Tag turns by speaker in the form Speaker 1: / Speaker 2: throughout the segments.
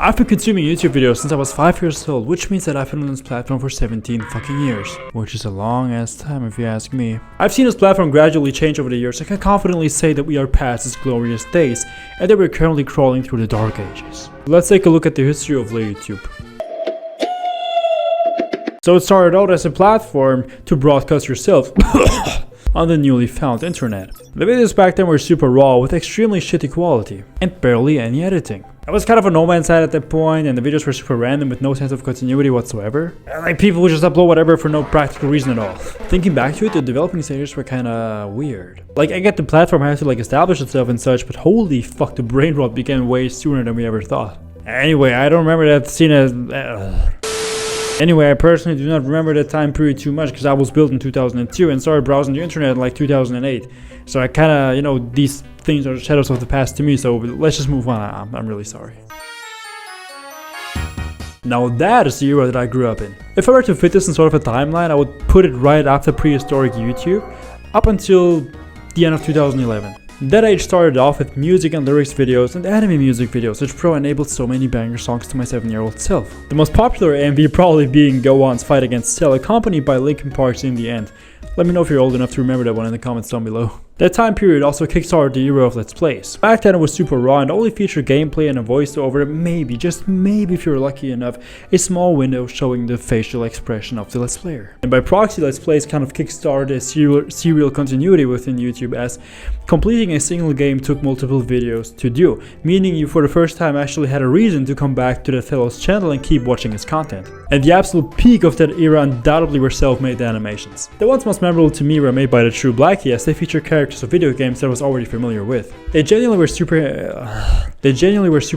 Speaker 1: I've been consuming YouTube videos since I was 5 years old, which means that I've been on this platform for 17 fucking years. Which is a long ass time if you ask me. I've seen this platform gradually change over the years. I can confidently say that we are past its glorious days and that we're currently crawling through the dark ages. Let's take a look at the history of YouTube. So it started out as a platform to broadcast yourself on the newly found internet. The videos back then were super raw with extremely shitty quality and barely any editing. I was kind of a no man's land at that point, and the videos were super random with no sense of continuity whatsoever. Like, people would just upload whatever for no practical reason at all. Thinking back to it, the developing stages were kinda weird. Like, I get the platform had to like establish itself and such, but holy fuck, the brain rot began way sooner than we ever thought. Anyway, I don't remember that scene as... Anyway, I personally do not remember that time period too much because I was built in 2002 and started browsing the internet in like 2008. So I kinda, you know, these things are shadows of the past to me, so let's just move on. I'm really sorry. Now that is the era that I grew up in. If I were to fit this in sort of a timeline, I would put it right after prehistoric YouTube, up until the end of 2011. That age started off with music and lyrics videos and anime music videos, which enabled so many banger songs to my 7-year-old self. The most popular AMV probably being Go On's Fight Against Cell, accompanied by Linkin Park's In The End. Let me know if you're old enough to remember that one in the comments down below. That time period also kickstarted the era of Let's Plays. Back then it was super raw and only featured gameplay and a voiceover, maybe, just maybe if you're lucky enough, a small window showing the facial expression of the Let's Player. And by proxy, Let's Plays kind of kickstarted a serial continuity within YouTube, as completing a single game took multiple videos to do, meaning you for the first time actually had a reason to come back to the fellow's channel and keep watching his content. And the absolute peak of that era undoubtedly were self-made animations. The ones most memorable to me were made by the True Blackie, as they feature characters of video games that I was already familiar with. They genuinely were super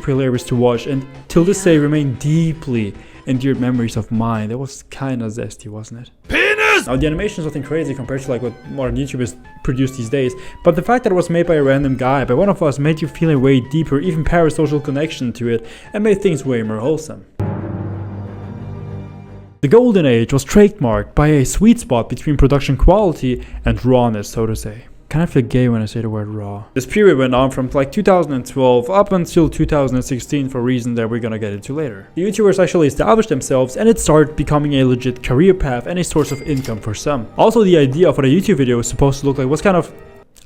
Speaker 1: hilarious to watch, and till this day remain deeply endeared memories of mine. That was kinda zesty, wasn't it? Penis! Now the animation is nothing crazy compared to like what modern YouTubers produce these days, but the fact that it was made by a random guy, by one of us, made you feel a way deeper, even parasocial connection to it, and made things way more wholesome. The golden age was trademarked by a sweet spot between production quality and rawness, so to say. Kind of feel gay when I say the word raw. This period went on from like 2012 up until 2016 for reasons that we're gonna get into later. The YouTubers actually established themselves and it started becoming a legit career path and a source of income for some. Also, the idea of what a YouTube video was supposed to look like was kind of,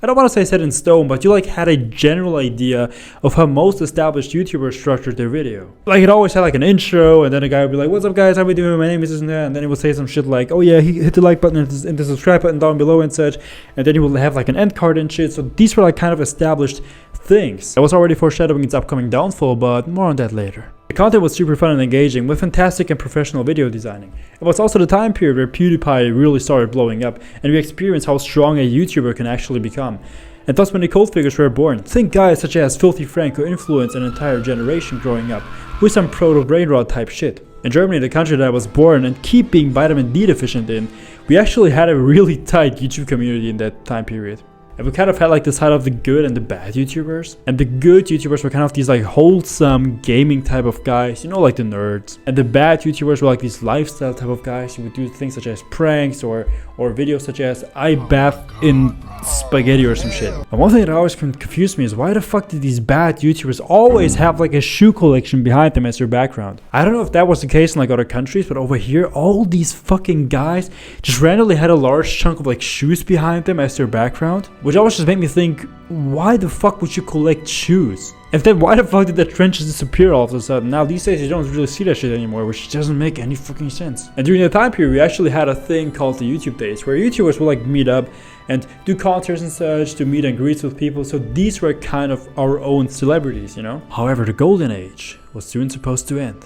Speaker 1: I don't want to say set in stone, but you like had a general idea of how most established YouTubers structured their video. Like it always had like an intro, and then a guy would be like, "What's up guys, how we doing? My name is this and that," and then he would say some shit like, "Oh yeah, hit the like button and the subscribe button down below and such," and then he would have like an end card and shit. So these were like kind of established things. I was already foreshadowing its upcoming downfall, but more on that later. The content was super fun and engaging, with fantastic and professional video designing. It was also the time period where PewDiePie really started blowing up, and we experienced how strong a YouTuber can actually become. And thus when the cult figures were born, think guys such as Filthy Frank who influenced an entire generation growing up, with some proto-brain rot type shit. In Germany, the country that I was born and keep being vitamin D deficient in, we actually had a really tight YouTube community in that time period. And we kind of had like the side of the good and the bad YouTubers. And the good YouTubers were kind of these like wholesome gaming type of guys, you know, like the nerds. And the bad YouTubers were like these lifestyle type of guys who would do things such as pranks or videos such as I bath in spaghetti or some shit. And one thing that always confused me is why the fuck did these bad YouTubers always have like a shoe collection behind them as their background? I don't know if that was the case in like other countries, but over here all these fucking guys just randomly had a large chunk of like shoes behind them as their background. Which always just made me think, why the fuck would you collect shoes? And then why the fuck did the trenches disappear all of a sudden? Now these days you don't really see that shit anymore, which doesn't make any fucking sense. And during the time period we actually had a thing called the YouTube days, where YouTubers would like meet up and do concerts and such, to meet and greets with people, so these were kind of our own celebrities, you know? However, the golden age was soon supposed to end.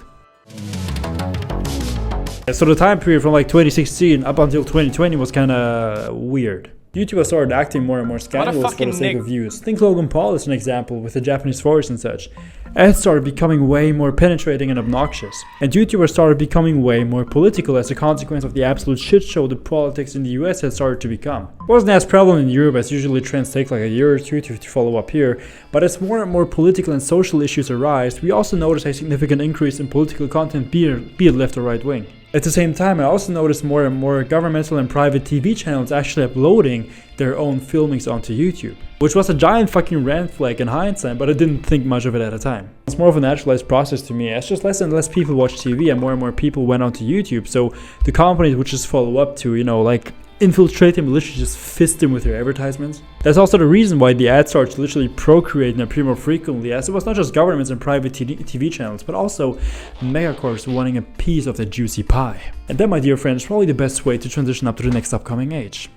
Speaker 1: And so the time period from like 2016 up until 2020 was kinda weird. YouTubers started acting more and more scandalous for the sake of views. Think Logan Paul is an example, with a Japanese voice and such. Ads started becoming way more penetrating and obnoxious. And YouTubers started becoming way more political as a consequence of the absolute shit show the politics in the US had started to become. It wasn't as prevalent in Europe, as usually trends take like a year or two to follow up here, but as more and more political and social issues arise, we also notice a significant increase in political content, be it left or right wing. At the same time, I also noticed more and more governmental and private TV channels actually uploading their own filmings onto YouTube, which was a giant fucking red flag in hindsight, but I didn't think much of it at the time. It's more of a naturalized process to me, as just less and less people watch TV and more people went onto YouTube, so the companies would just follow up to, you know, like infiltrate him, literally just fist him with their advertisements. That's also the reason why the ads started to literally procreate and appear more frequently, as it was not just governments and private TV channels, but also megacorps wanting a piece of the juicy pie. And that, my dear friend, is probably the best way to transition up to the next upcoming age.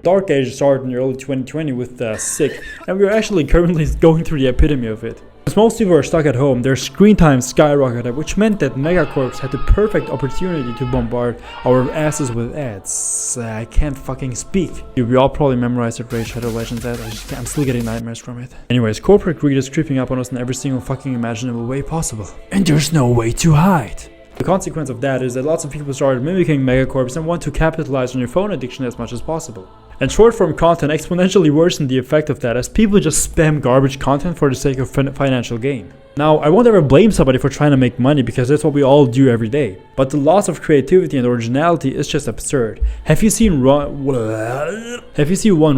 Speaker 1: Dark Age started in the early 2020 with Sick, and we're actually currently going through the epitome of it. As most people are stuck at home, their screen time skyrocketed, which meant that megacorps had the perfect opportunity to bombard our asses with ads. I can't fucking speak. We all probably memorized that Raid Shadow Legends ad. I'm still getting nightmares from it. Anyways, corporate greed is creeping up on us in every single fucking imaginable way possible. And there's no way to hide. The consequence of that is that lots of people started mimicking megacorps and want to capitalize on your phone addiction as much as possible. And short-form content exponentially worsened the effect of that, as people just spam garbage content for the sake of financial gain. Now, I won't ever blame somebody for trying to make money, because that's what we all do every day. But the loss of creativity and originality is just absurd. Have you seen one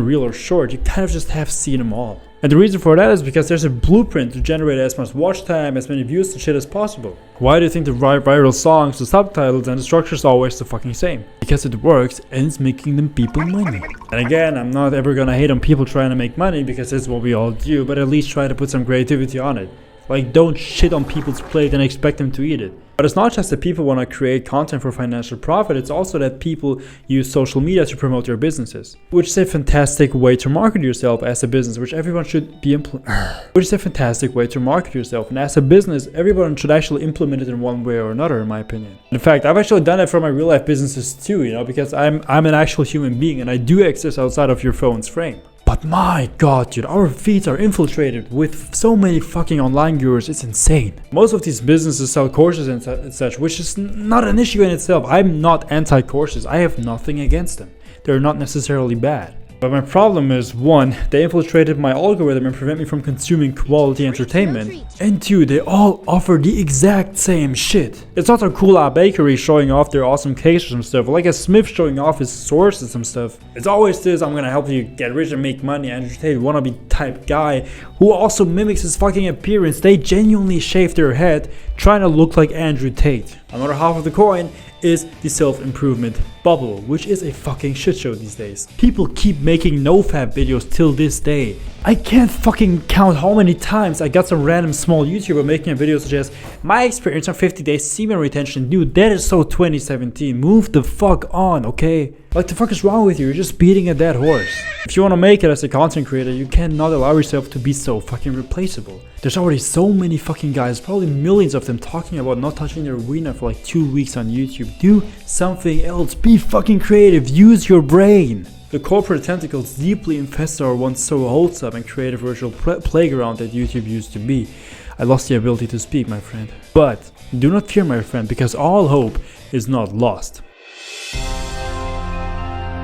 Speaker 1: reel or short, you kind of just have seen them all. And the reason for that is because there's a blueprint to generate as much watch time, as many views and shit as possible. Why do you think the viral songs, the subtitles, and the structure is always the fucking same? Because it works and it's making them people money. And again, I'm not ever gonna hate on people trying to make money, because that's what we all do, but at least try to put some creativity on it. Like, don't shit on people's plate and expect them to eat it. But it's not just that people want to create content for financial profit, it's also that people use social media to promote their businesses. Which is a fantastic way to market yourself as a business, which everyone should be which is a fantastic way to market yourself. And as a business, everyone should actually implement it in one way or another, in my opinion. In fact, I've actually done it for my real life businesses too, you know, because I'm an actual human being and I do exist outside of your phone's frame. But my god, dude, our feeds are infiltrated with so many fucking online gurus, it's insane. Most of these businesses sell courses and such, which is not an issue in itself. I'm not anti-courses, I have nothing against them. They're not necessarily bad. But my problem is, 1, they infiltrated my algorithm and prevent me from consuming quality entertainment. And 2, they all offer the exact same shit. It's not a cool bakery showing off their awesome cakes or some stuff, or like a Smith showing off his source and some stuff. It's always this, I'm gonna help you get rich and make money, entertain wannabe type guy who also mimics his fucking appearance. They genuinely shave their head trying to look like Andrew Tate. Another half of the coin is the self-improvement bubble, which is a fucking shit show these days. People keep making nofap videos till this day. I can't fucking count how many times I got some random small YouTuber making a video such as, my experience on 50 days semen retention. Dude, that is so 2017. Move the fuck on, okay? Like, the fuck is wrong with you? You're just beating a dead horse. If you want to make it as a content creator, you cannot allow yourself to be so fucking replaceable. There's already so many fucking guys, probably millions of them, talking about not touching their wiener for like 2 weeks on YouTube. Do something else. Be fucking creative. Use your brain. The corporate tentacles deeply infest our once so wholesome and creative virtual playground that YouTube used to be. I lost the ability to speak, my friend. But do not fear, my friend, because all hope is not lost.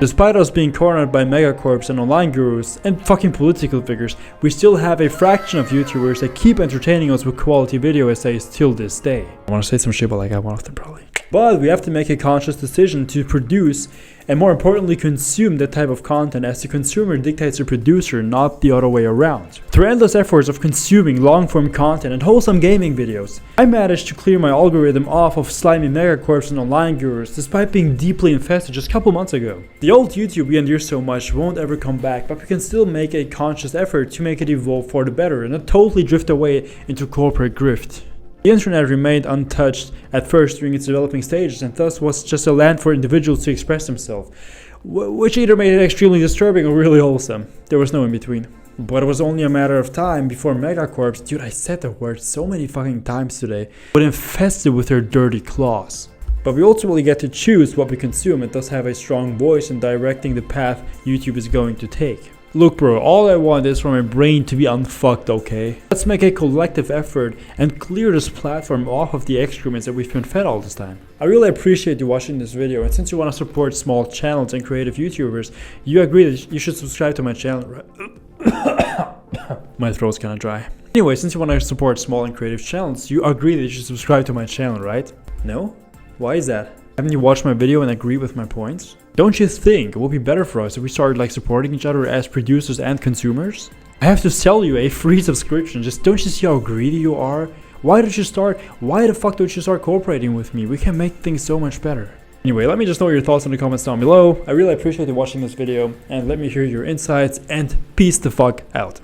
Speaker 1: Despite us being cornered by megacorps and online gurus and fucking political figures, we still have a fraction of YouTubers that keep entertaining us with quality video essays till this day. I want to say some shit, but like, I got one of them probably. But we have to make a conscious decision to produce and, more importantly, consume that type of content, as the consumer dictates the producer, not the other way around. Through endless efforts of consuming long-form content and wholesome gaming videos, I managed to clear my algorithm off of slimy megacorps and online gurus, despite being deeply infested just a couple months ago. The old YouTube we endure so much won't ever come back, but we can still make a conscious effort to make it evolve for the better and not totally drift away into corporate grift. The internet remained untouched at first during its developing stages, and thus was just a land for individuals to express themselves, which either made it extremely disturbing or really wholesome. There was no in between. But it was only a matter of time before megacorps, dude, I said the word so many fucking times today, would infest it with their dirty claws. But we ultimately get to choose what we consume and thus have a strong voice in directing the path YouTube is going to take. Look bro, all I want is for my brain to be unfucked, okay? Let's make a collective effort and clear this platform off of the excrements that we've been fed all this time. I really appreciate you watching this video, and since you want to support small channels and creative YouTubers, you agree that you should subscribe to my channel, right? My throat's kinda dry. Anyway, since you want to support small and creative channels, you agree that you should subscribe to my channel, right? No? Why is that? Haven't you watched my video and agree with my points? Don't you think it would be better for us if we started like supporting each other as producers and consumers? I have to sell you a free subscription. Just don't you see how greedy you are? Why the fuck don't you start cooperating with me? We can make things so much better. Anyway, let me just know your thoughts in the comments down below. I really appreciate you watching this video, and let me hear your insights, and peace the fuck out.